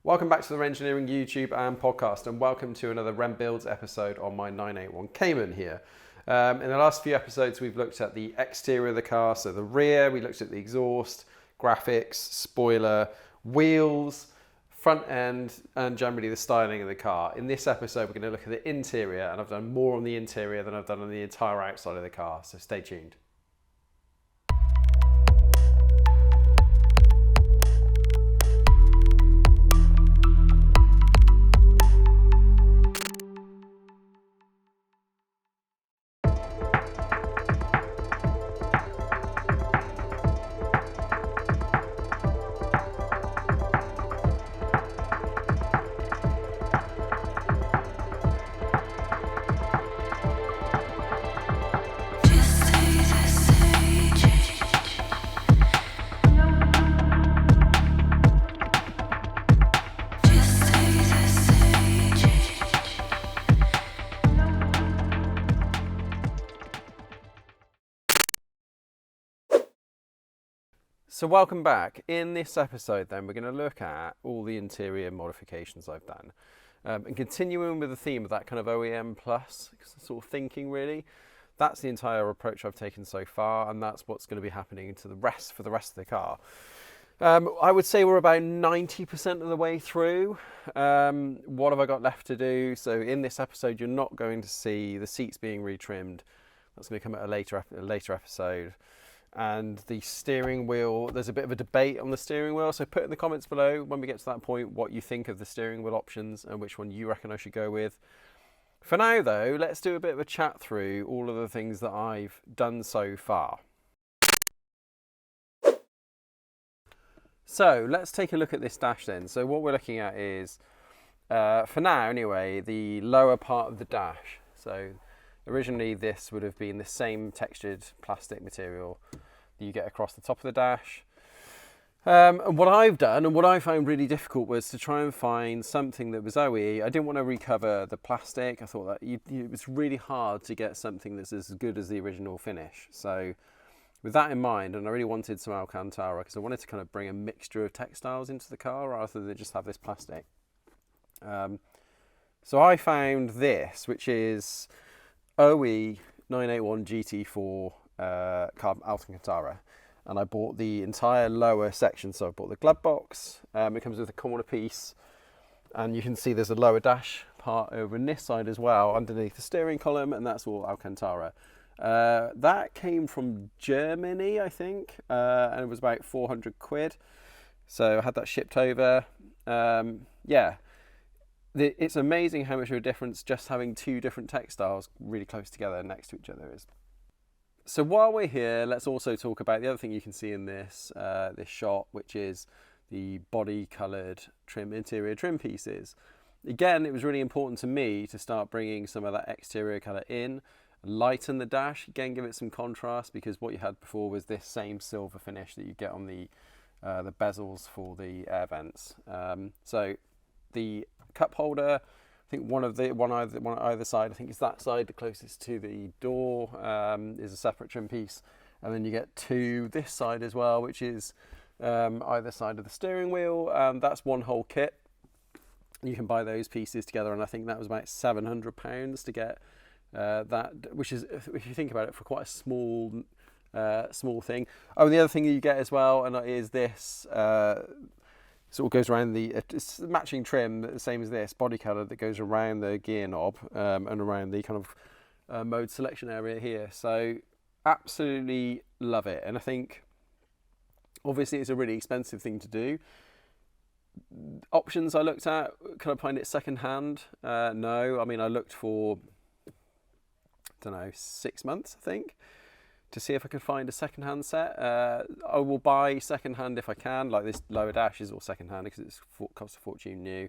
Welcome back to the Renngineering YouTube and podcast, and welcome to another Ren Builds episode on my 981 Cayman here. In the last few episodes, we've looked at the exterior of the car, so the rear, we looked at the exhaust, graphics, spoiler, wheels, front end, and generally the styling of the car. In this episode, we're going to look at the interior, and I've done more on the interior than I've done on the entire outside of the car, so stay tuned. So welcome back. In this episode then, we're going to look at all the interior modifications I've done. And continuing with the theme of that kind of OEM plus sort of thinking really, that's the entire approach I've taken so far, and that's what's going to be happening for the rest of the car. I would say we're about 90% of the way through. What have I got left to do? So in this episode, you're not going to see the seats being retrimmed. That's going to come at a later episode. And the steering wheel, there's a bit of a debate on the steering wheel, so put in the comments below when we get to that point what you think of the steering wheel options and which one you reckon I should go with. For now though, let's do a bit of a chat through all of the things that I've done so far. So let's take a look at this dash then. So what we're looking at is, for now anyway, the lower part of the dash. So originally this would have been the same textured plastic material that you get across the top of the dash. And what I've done and what I found really difficult was to try and find something that was OE. I didn't want to recover the plastic. I thought that it was really hard to get something that's as good as the original finish. So with that in mind, and I really wanted some Alcantara because I wanted to kind of bring a mixture of textiles into the car rather than just have this plastic. So I found this, which is OE 981 GT4 Alcantara, and I bought the entire lower section. So I bought the glove box. It comes with a corner piece, and you can see there's a lower dash part over on this side as well underneath the steering column, and that's all Alcantara. That came from Germany, I think, and it was about 400 quid. So I had that shipped over. Yeah. It's amazing how much of a difference just having two different textiles really close together next to each other is. So while we're here, let's also talk about the other thing you can see in this this shot, which is the body coloured interior trim pieces. Again, it was really important to me to start bringing some of that exterior colour in, lighten the dash, again give it some contrast, because what you had before was this same silver finish that you get on the bezels for the air vents. So the cup holder, I think one on either side, I think it's that side, the closest to the door, is a separate trim piece, and then you get two this side as well, which is either side of the steering wheel, and that's one whole kit. You can buy those pieces together, and I think that was about £700 to get that, which is, if you think about it, for quite a small thing. Oh, and the other thing you get as well, and is this. So it goes around it's matching trim, the same as this, body colour that goes around the gear knob and around the kind of mode selection area here. So absolutely love it. And I think obviously it's a really expensive thing to do. Options I looked at, can I find it second hand? No, I mean I looked for, I don't know, 6 months I think, to see if I could find a second-hand set. I will buy second-hand if I can. Like this lower dash is all second-hand because it costs a fortune new.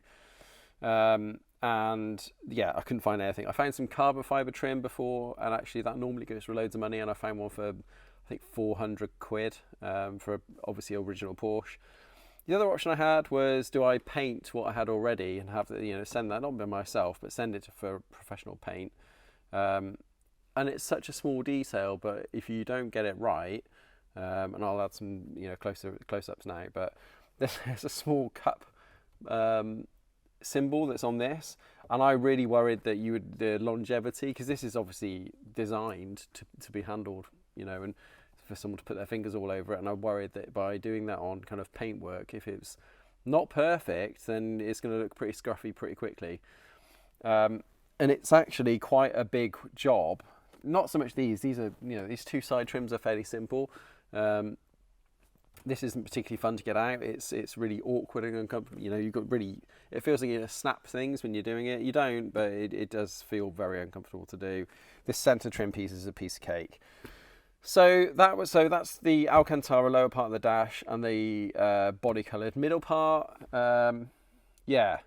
And yeah, I couldn't find anything. I found some carbon fibre trim before, and actually that normally goes for loads of money, and I found one for, I think, 400 quid for obviously original Porsche. The other option I had was, do I paint what I had already and have send that, not by myself, but send it for professional paint. And it's such a small detail, but if you don't get it right, and I'll add some close-ups now, but there's a small cup symbol that's on this, and I really worried that the longevity, because this is obviously designed to be handled, you know, and for someone to put their fingers all over it, and I worried that by doing that on kind of paintwork, if it's not perfect, then it's going to look pretty scruffy pretty quickly. And it's actually quite a big job. Not so much these are, you know, these two side trims are fairly simple. This isn't particularly fun to get out. It's really awkward and uncomfortable. You know, it feels like you snap things when you're doing it. You don't, but it does feel very uncomfortable to do. This center trim piece is a piece of cake. So that's the Alcantara lower part of the dash and the body coloured middle part. Yeah.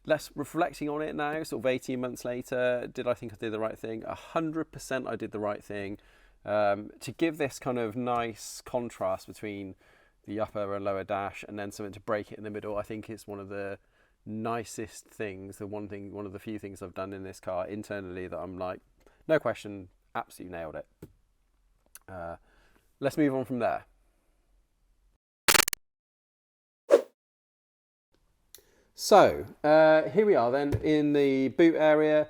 Less reflecting on it now, sort of 18 months later, did I think I did the right thing? 100% I did the right thing. To give this kind of nice contrast between the upper and lower dash and then something to break it in the middle, I think it's one of the nicest things, one of the few things I've done in this car internally that I'm like, no question, absolutely nailed it. Let's move on from there. So here we are then in the boot area.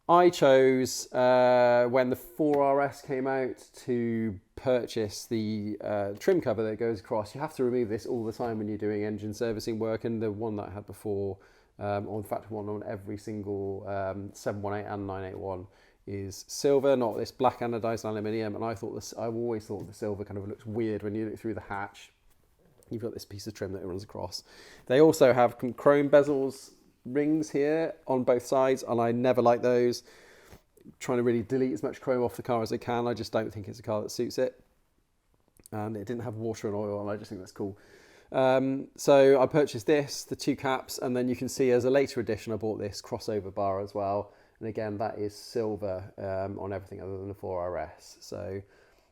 I chose when the 4RS came out to purchase the trim cover that goes across. You have to remove this all the time when you're doing engine servicing work, and the one that I had before, or in fact one on every single 718 and 981 is silver, not this black anodized aluminium. And I've always thought the silver kind of looks weird when you look through the hatch. You've got this piece of trim that runs across. They also have chrome bezels rings here on both sides, and I never like those. Trying to really delete as much chrome off the car as I can. I just don't think it's a car that suits it. And it didn't have water and oil, and I just think that's cool. So I purchased this, the two caps, and then you can see as a later addition I bought this crossover bar as well. And again, that is silver on everything other than the 4RS. So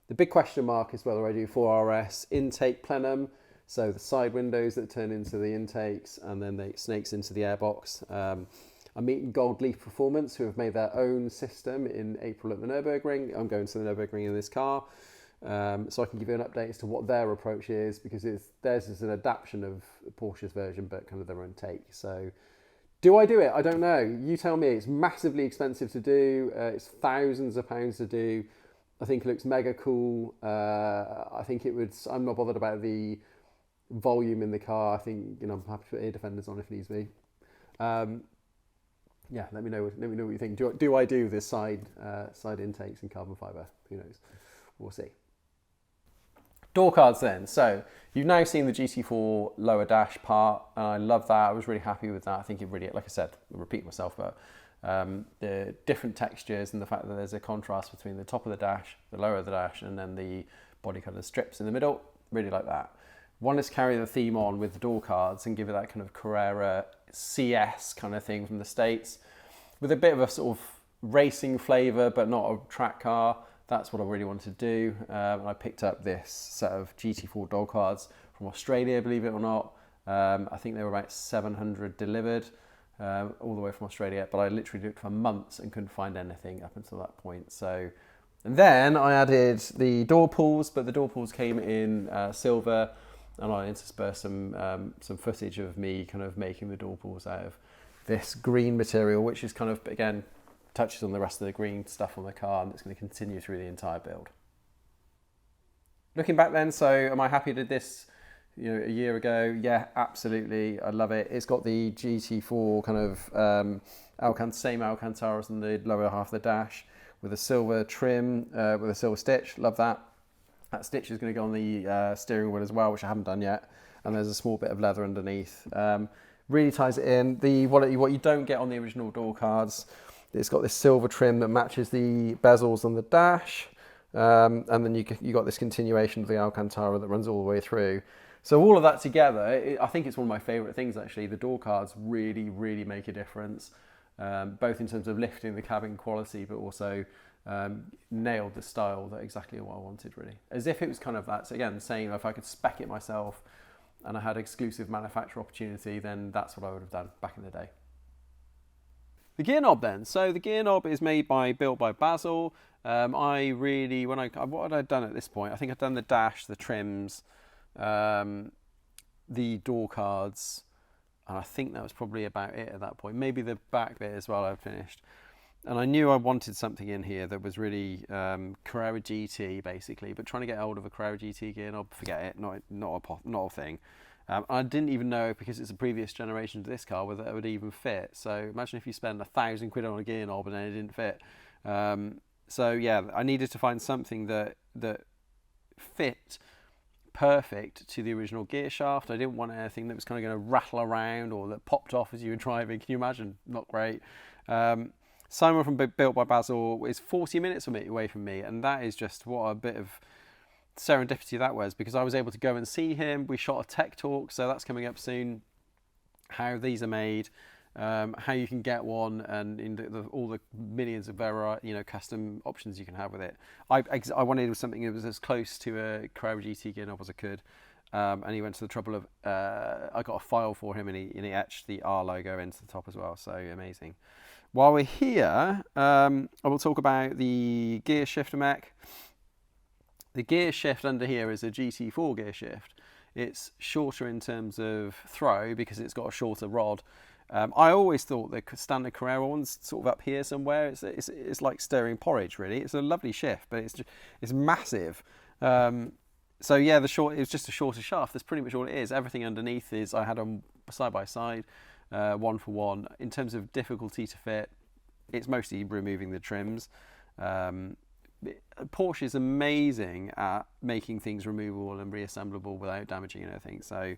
the big question mark is whether I do 4RS intake plenum, so the side windows that turn into the intakes and then they snakes into the airbox. I'm meeting Gold Leaf Performance, who have made their own system in April at the Nürburgring. I'm going to the Nürburgring in this car. So I can give you an update as to what their approach is, because theirs is an adaptation of Porsche's version, but kind of their own take. So do I do it? I don't know. You tell me. It's massively expensive to do. It's thousands of pounds to do. I think it looks mega cool. I think it would. I'm not bothered about the volume in the car. I think, you know, I'm happy to put ear defenders on if needs be. Yeah, let me know what you think. Do I do this side intakes in carbon fibre? Who knows? We'll see. Door cards then. So you've now seen the GT4 lower dash part, and I love that. I was really happy with that. I think it really, like I said, I'll repeat myself, but the different textures and the fact that there's a contrast between the top of the dash, the lower of the dash, and then the body colour strips in the middle, really like that. Wanted to carry the theme on with the door cards and give it that kind of Carrera CS kind of thing from the States, with a bit of a sort of racing flavour, but not a track car. That's what I really wanted to do. I picked up this set of GT4 door cards from Australia, believe it or not. I think they were about 700 delivered all the way from Australia, but I literally looked for months and couldn't find anything up until that point. So, and then I added the door pulls, but the door pulls came in silver, and I interspersed some footage of me kind of making the door pulls out of this green material, which is kind of, again, touches on the rest of the green stuff on the car, and it's going to continue through the entire build. Looking back then, so am I happy to this, you know, a year ago? Yeah, absolutely. I love it. It's got the GT4 kind of same Alcantaras in the lower half of the dash with a silver trim, with a silver stitch. Love that. That stitch is going to go on the steering wheel as well, which I haven't done yet. And there's a small bit of leather underneath. Really ties it in. What you don't get on the original door cards, it's got this silver trim that matches the bezels on the dash, and then you got this continuation of the Alcantara that runs all the way through. So all of that together, I think it's one of my favourite things actually. The door cards really, really make a difference, both in terms of lifting the cabin quality, but also nailed the style, that exactly what I wanted really. As if it was kind of that, so again, saying if I could spec it myself and I had exclusive manufacturer opportunity, then that's what I would have done back in the day. The gear knob then. So the gear knob is built by Basil. What had I done at this point? I think I'd done the dash, the trims, the door cards, and I think that was probably about it at that point. Maybe the back bit as well I'd finished. And I knew I wanted something in here that was really Carrera GT basically, but trying to get hold of a Carrera GT gear knob, forget it, not a thing. I didn't even know, because it's a previous generation to this car, whether it would even fit. So imagine if you spend £1,000 on a gear knob and then it didn't fit. So yeah, I needed to find something that fit perfect to the original gear shaft. I didn't want anything that was kind of going to rattle around or that popped off as you were driving. Can you imagine? Not great. Simon from Built by Basil is 40 minutes away from me, and that is just what a bit of serendipity that was, because I was able to go and see him. We shot a tech talk, so that's coming up soon. How these are made, how you can get one, and all the millions of custom options you can have with it. I wanted something that was as close to a Carrera GT gear knob as I could, and he went to the trouble of I got a file for him, and he etched the R logo into the top as well. So amazing. While we're here, I will talk about the gear shifter mech. The gear shift under here is a GT4 gear shift. It's shorter in terms of throw because it's got a shorter rod. I always thought the standard Carrera one's sort of up here somewhere. It's like stirring porridge, really. It's a lovely shift, but it's massive. So yeah, it's just a shorter shaft. That's pretty much all it is. Everything underneath is, I had them side by side, one for one. In terms of difficulty to fit, it's mostly removing the trims. Porsche is amazing at making things removable and reassemblable without damaging anything. So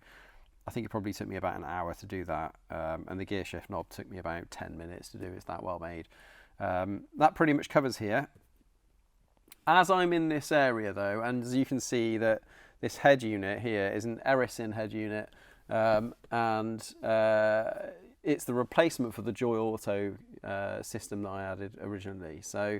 I think it probably took me about an hour to do that, and the gear shift knob took me about 10 minutes to do. It's that well made. That pretty much covers here. As I'm in this area though, and as you can see that this head unit here is an Erisin head unit, and it's the replacement for the JoyeAuto system that I added originally. So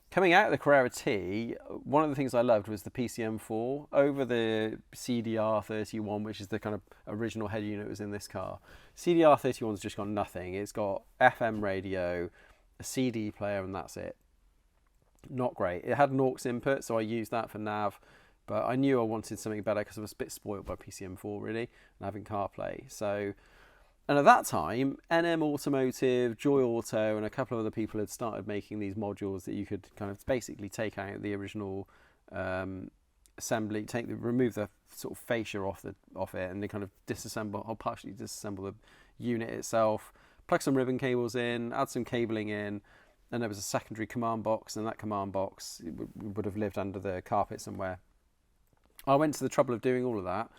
coming out of the Carrera T, one of the things I loved was the PCM4 over the CDR31, which is the kind of original head unit that was in this car. CDR31's just got nothing. It's got FM radio, a CD player, and that's it. Not great. It had an aux input, so I used that for nav, but I knew I wanted something better because I was a bit spoiled by PCM4 really, and having CarPlay. So, and at that time, NM Automotive, JoyeAuto, and a couple of other people had started making these modules that you could kind of basically take out the original assembly, remove the sort of fascia off it, and then kind of disassemble or partially disassemble the unit itself, plug some ribbon cables in, add some cabling in, and there was a secondary command box, and that command box would have lived under the carpet somewhere. I went to the trouble of doing all of that.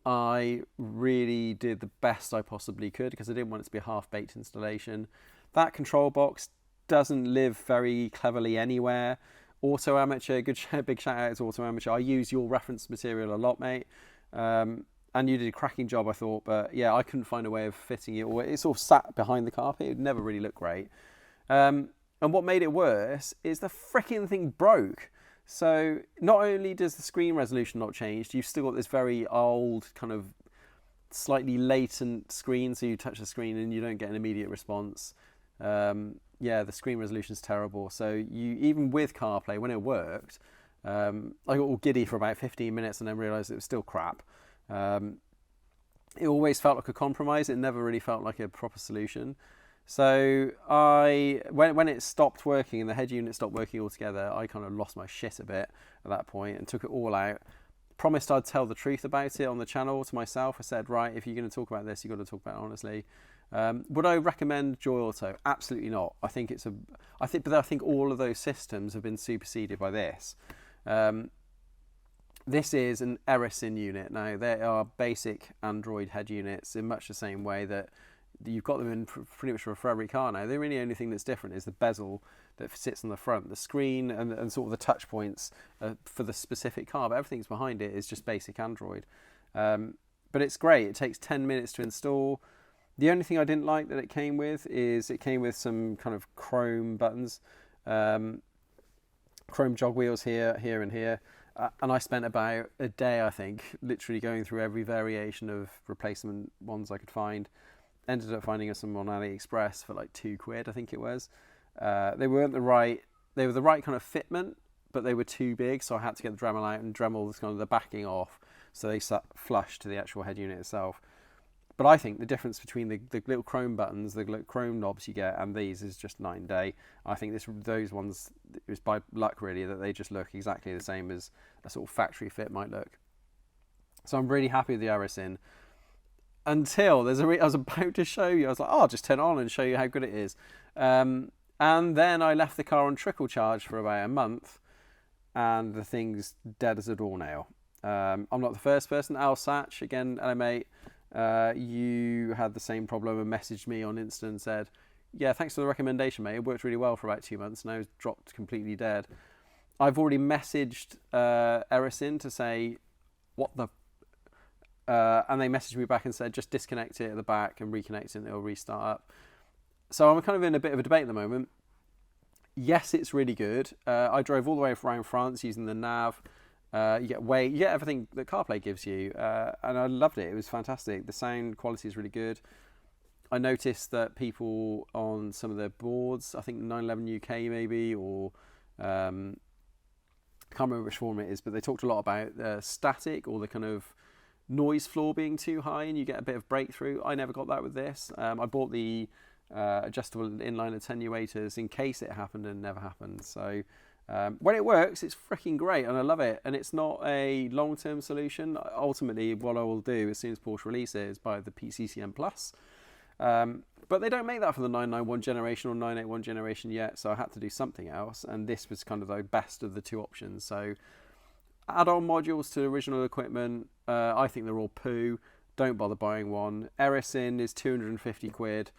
I really did the best I possibly could because I didn't want it to be a half-baked installation. That control box doesn't live very cleverly anywhere. Auto Amateur, big shout out to Auto Amateur. I use your reference material a lot, mate. And you did a cracking job, I thought. But yeah, I couldn't find a way of fitting it. Or it sort of sat behind the carpet. It never really looked great. And what made it worse is the freaking thing broke. So not only does the screen resolution not change, you've still got this very old kind of slightly latent screen. So you touch the screen and you don't get an immediate response. Yeah, the screen resolution is terrible. So even with CarPlay, when it worked, I got all giddy for about 15 minutes and then realised it was still crap. It always felt like a compromise. It never really felt like a proper solution. So when it stopped working and the head unit stopped working altogether, I kind of lost my shit a bit at that point and took it all out. Promised I'd tell the truth about it on the channel to myself. I said, right, if you're going to talk about this, you've got to talk about it honestly. Would I recommend JoyeAuto? Absolutely not. I think all of those systems have been superseded by this. This is an Erisin unit. Now, they are basic Android head units in much the same way that you've got them in pretty much for every car now. The really only thing that's different is the bezel that sits on the front. The screen and sort of the touch points for the specific car, but everything's behind it is just basic Android. But it's great. It takes 10 minutes to install. The only thing I didn't like that it came with is it came with some kind of chrome buttons, chrome jog wheels here, and here. And I spent about a day, I think, literally going through every variation of replacement ones I could find. Ended up finding some on AliExpress for like £2, I think it was. They were the right kind of fitment, but they were too big, so I had to get the Dremel out and Dremel kind of the backing off, so they sat flush to the actual head unit itself. But I think the difference between the little chrome buttons, the little chrome knobs you get, and these is just night and day. I think those ones, it was by luck really that they just look exactly the same as a sort of factory fit might look. So I'm really happy with the Erisin. Until I was about to show you, I was like, oh, I'll just turn it on and show you how good it is. And then I left the car on trickle charge for about a month, and the thing's dead as a doornail. I'm not the first person. Al Satch, again, hello mate. You had the same problem and messaged me on Insta and said, yeah, thanks for the recommendation, mate. It worked really well for about 2 months. Now it's dropped completely dead. I've already messaged Erisin to say, what the... and they messaged me back and said, just disconnect it at the back and reconnect it and it'll restart up. So I'm kind of in a bit of a debate at the moment. Yes, it's really good. I drove all the way around France using the nav. You get weight, you get everything that CarPlay gives you, and I loved it. It was fantastic. The sound quality is really good. I noticed that people on some of their boards, I think 911 UK maybe, or I can't remember which form it is, but they talked a lot about static or the kind of noise floor being too high, and you get a bit of breakthrough. I never got that with this. I bought the adjustable inline attenuators in case it happened, and never happened. So when it works, it's freaking great and I love it, and it's not a long-term solution. Ultimately, what I will do as soon as Porsche releases it is buy the PCCM Plus, but they don't make that for the 991 generation or 981 generation yet, so I had to do something else, and this was kind of the best of the two options. So add-on modules to original equipment, I think they're all poo. Don't bother buying one. Erisin is 250 quid.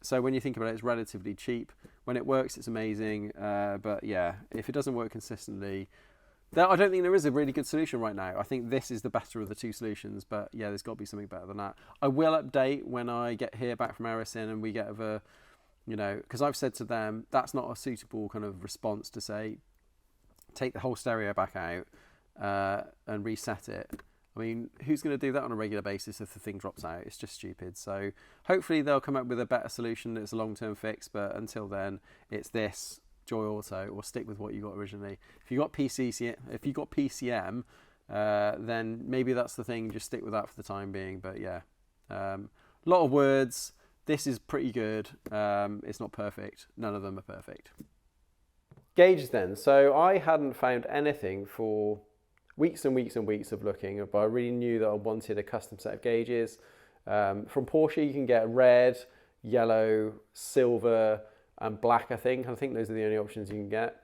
So when you think about it, it's relatively cheap. When it works, it's amazing. But yeah, if it doesn't work consistently, I don't think there is a really good solution right now. I think this is the better of the two solutions. But yeah, there's got to be something better than that. I will update when I hear back from Erisin and we get because I've said to them, that's not a suitable kind of response to say, take the whole stereo back out and reset it. I mean, who's going to do that on a regular basis if the thing drops out? It's just stupid. So hopefully they'll come up with a better solution that's a long-term fix. But until then, it's this JoyeAuto, or stick with what you got originally. If you got PCM, then maybe that's the thing. Just stick with that for the time being. But yeah, a lot of words. This is pretty good. It's not perfect. None of them are perfect. Gauges then. So I hadn't found anything for weeks and weeks and weeks of looking, but I really knew that I wanted a custom set of gauges. From Porsche, you can get red, yellow, silver, and black, I think. I think those are the only options you can get.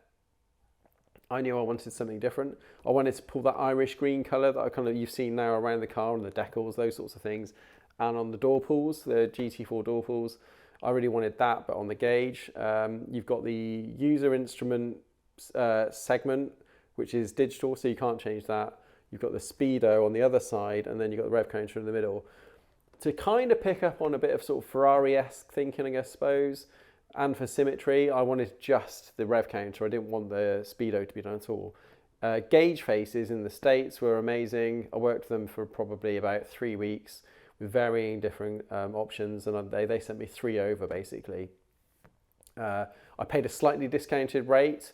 I knew I wanted something different. I wanted to pull that Irish green colour that you've seen now around the car, on the decals, those sorts of things, and on the door pulls, the GT4 door pulls. I really wanted that, but on the gauge, you've got the user instrument segment, which is digital, so you can't change that. You've got the speedo on the other side, and then you've got the rev counter in the middle. To kind of pick up on a bit of sort of Ferrari-esque thinking, I suppose, and for symmetry, I wanted just the rev counter. I didn't want the speedo to be done at all. Gauge faces in the States were amazing. I worked them for probably about 3 weeks with varying different options, and they sent me 3 over, basically. I paid a slightly discounted rate,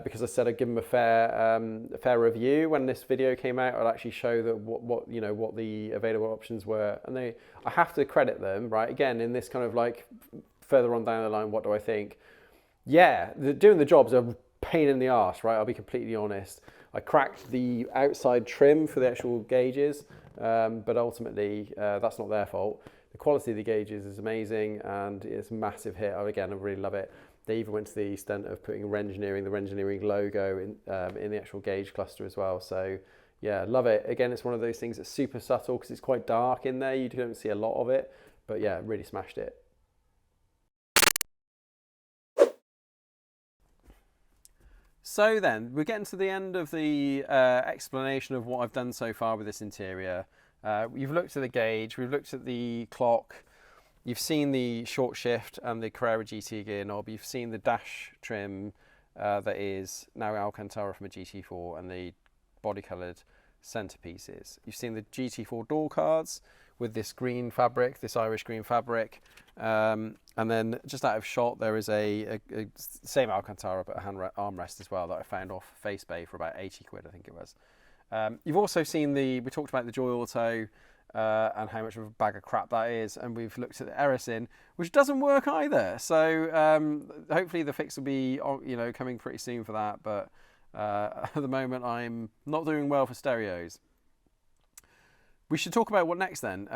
because I said I'd give them a fair review. When this video came out, I'd actually show that what the available options were, and I have to credit them, right? Again, in this kind of like further on down the line, what do I think? Yeah, doing the job's a pain in the arse, right? I'll be completely honest. I cracked the outside trim for the actual gauges, but ultimately that's not their fault. The quality of the gauges is amazing, and it's a massive hit. Again, I really love it. They even went to the extent of putting Renngineering, the Renngineering logo in the actual gauge cluster as well. So yeah, love it. Again, it's one of those things that's super subtle because it's quite dark in there. You don't see a lot of it, but yeah, really smashed it. So then, we're getting to the end of the explanation of what I've done so far with this interior. You've looked at the gauge, we've looked at the clock, you've seen the short shift and the Carrera GT gear knob. You've seen the dash trim that is now Alcantara from a GT4 and the body-coloured centerpieces. You've seen the GT4 door cards with this green fabric, this Irish green fabric. And then just out of shot, there is a same Alcantara but a armrest as well that I found off FaceBay for about 80 quid, I think it was. You've also seen we talked about the JoyeAuto and how much of a bag of crap that is. And we've looked at the Erisin, which doesn't work either. So hopefully the fix will be, you know, coming pretty soon for that. But at the moment, I'm not doing well for stereos. We should talk about what next then.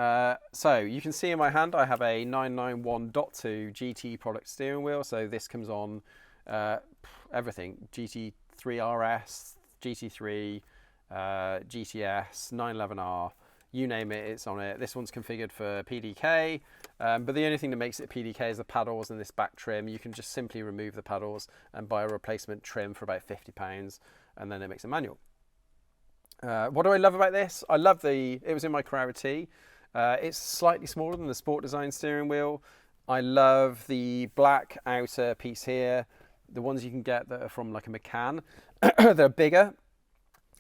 So you can see in my hand, I have a 991.2 GT product steering wheel. So this comes on everything: GT4 RS, GT3, GTS, 911R, you name it, it's on it. This one's configured for PDK, but the only thing that makes it PDK is the paddles and this back trim. You can just simply remove the paddles and buy a replacement trim for about £50, and then it makes a manual. What do I love about this? I love it was in my Carrera T. It's slightly smaller than the Sport Design steering wheel. I love the black outer piece here. The ones you can get that are from like a McCann, they're bigger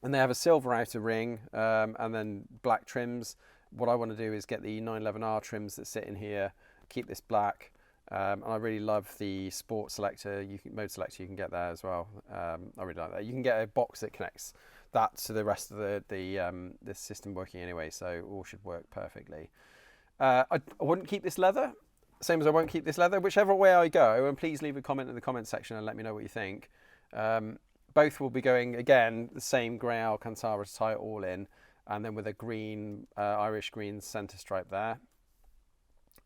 and they have a silver outer ring and then black trims. What I want to do is get the 911R trims that sit in here, keep this black. And I really love the sport selector, mode selector you can get there as well. I really like that. You can get a box that connects that to the rest of the system working anyway, so all should work perfectly. I wouldn't keep this leather, same as I won't keep this leather, whichever way I go, and please leave a comment in the comment section and let me know what you think. Both will be going, again, the same grey Alcantara to tie it all in, and then with a green, Irish green centre stripe there.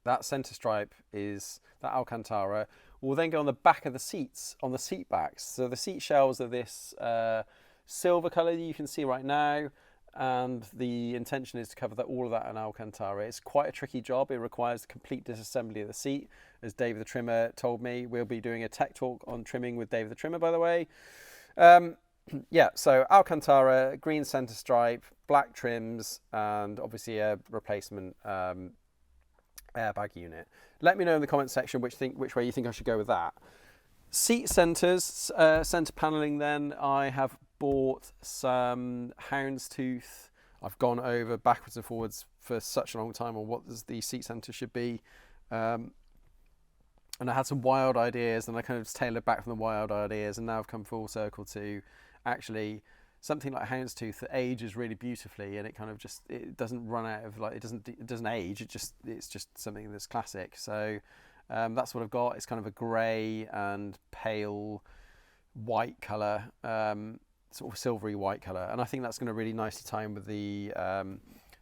That centre stripe is that Alcantara will then go on the back of the seats, on the seat backs. So the seat shells are this silver colour you can see right now, and the intention is to cover all of that in Alcantara. It's quite a tricky job. It requires complete disassembly of the seat, as Dave the Trimmer told me. We'll be doing a tech talk on trimming with Dave the Trimmer, by the way. Yeah, so Alcantara, green centre stripe, black trims, and obviously a replacement airbag unit. Let me know in the comment section which way you think I should go with that. Seat centres, centre panelling then, I have bought some houndstooth. I've gone over backwards and forwards for such a long time on what the seat centre should be. And I had some wild ideas, and I kind of tailored back from the wild ideas, and now I've come full circle to actually something like houndstooth that ages really beautifully, and it kind of just, it doesn't run out of, like, it doesn't age, it's just something that's classic. So that's what I've got. It's kind of a grey and pale white colour, sort of silvery white colour, and I think that's going to really nicely tie in with the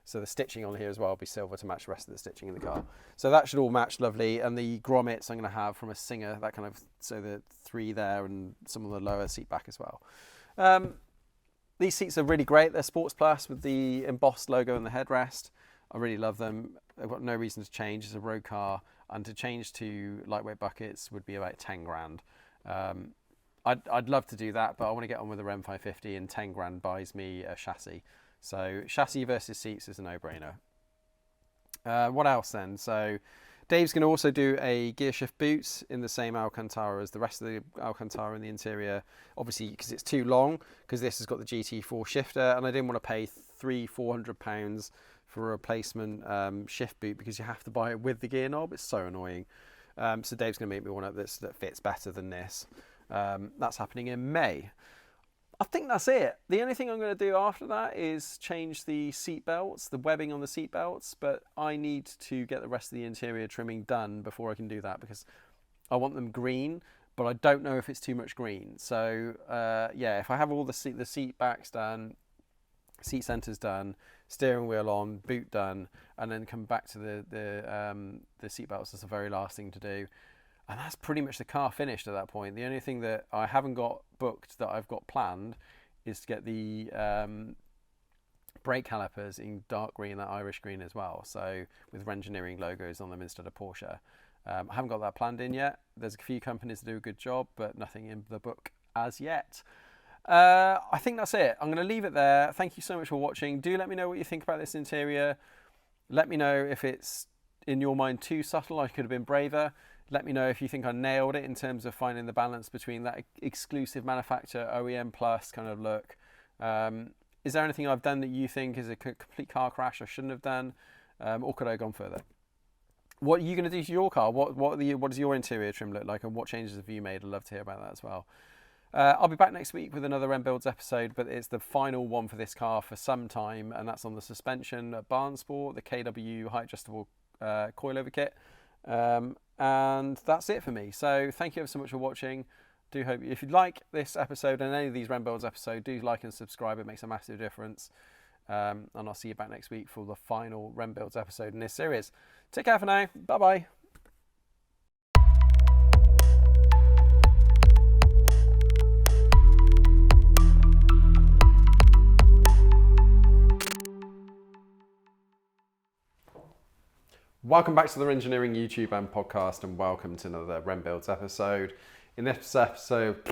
so the stitching on here as well will be silver to match the rest of the stitching in the car. So that should all match lovely, and the grommets I'm going to have from a Singer, that kind of, so the 3 there and some of the lower seat back as well. These seats are really great. They're Sports Plus with the embossed logo and the headrest. I really love them. I've got no reason to change. It's a road car, and to change to lightweight buckets would be about 10 grand. I'd love to do that, but I want to get on with the Rem 550, and 10 grand buys me a chassis. So chassis versus seats is a no-brainer. What else then? So Dave's going to also do a gear shift boot in the same Alcantara as the rest of the Alcantara in the interior, obviously because it's too long, because this has got the GT4 shifter, and I didn't want to pay £300-400 for a replacement shift boot, because you have to buy it with the gear knob. It's so annoying. So Dave's going to make me one that fits better than this. That's happening in May. I think that's it. The only thing I'm going to do after that is change the seat belts, the webbing on the seat belts, but I need to get the rest of the interior trimming done before I can do that, because I want them green, but I don't know if it's too much green. So yeah, if I have all the seat backs done, seat centers done, steering wheel on, boot done, and then come back to the seat belts as the very last thing to do. And that's pretty much the car finished at that point. The only thing that I haven't got booked that I've got planned is to get the brake calipers in dark green, that Irish green as well. So with Renngineering logos on them instead of Porsche. I haven't got that planned in yet. There's a few companies that do a good job, but nothing in the book as yet. I think that's it. I'm going to leave it there. Thank you so much for watching. Do let me know what you think about this interior. Let me know if it's, in your mind, too subtle. I could have been braver. Let me know if you think I nailed it in terms of finding the balance between that exclusive manufacturer OEM plus kind of look. Is there anything I've done that you think is a complete car crash I shouldn't have done? Or could I have gone further? What are you going to do to your car? What does your interior trim look like, and what changes have you made? I'd love to hear about that as well. I'll be back next week with another Rennbuilds episode, but it's the final one for this car for some time, and that's on the suspension at Barn Sport, the KW height adjustable coilover kit. And that's it for me. So thank you ever so much for watching. Do hope if you like this episode and any of these Rennbuilds episodes, do like and subscribe. It makes a massive difference. And I'll see you back next week for the final Rennbuilds episode in this series. Take care for now. Bye bye. Welcome back to the Renngineering YouTube and podcast, and welcome to another Rennbuilds episode. In this episode,